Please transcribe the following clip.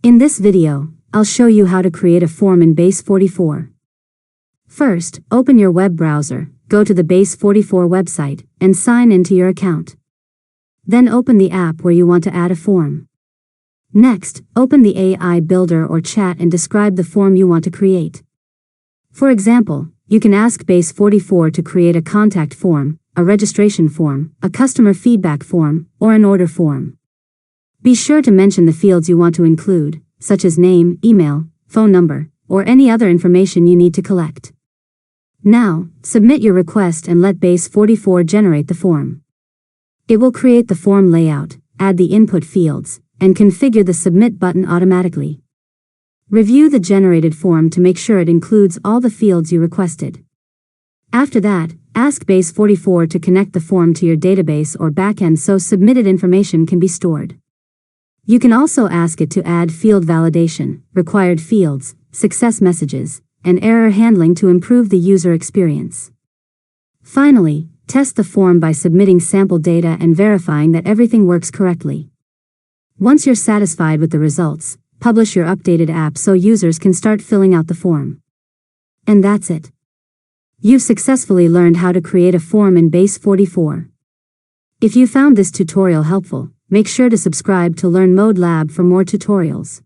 In this video, I'll show you how to create a form in BASE44. First, open your web browser, go to the BASE44 website, and sign into your account. Then open the app where you want to add a form. Next, open the AI Builder or chat and describe the form you want to create. For example, you can ask BASE44 to create a contact form, a registration form, a customer feedback form, or an order form. Be sure to mention the fields you want to include, such as name, email, phone number, or any other information you need to collect. Now, submit your request and let BASE44 generate the form. It will create the form layout, add the input fields, and configure the submit button automatically. Review the generated form to make sure it includes all the fields you requested. After that, ask BASE44 to connect the form to your database or backend so submitted information can be stored. You can also ask it to add field validation, required fields, success messages, and error handling to improve the user experience. Finally, test the form by submitting sample data and verifying that everything works correctly. Once you're satisfied with the results, publish your updated app so users can start filling out the form. And that's it. You've successfully learned how to create a form in BASE44. If you found this tutorial helpful, make sure to subscribe to Learn Mode Lab for more tutorials.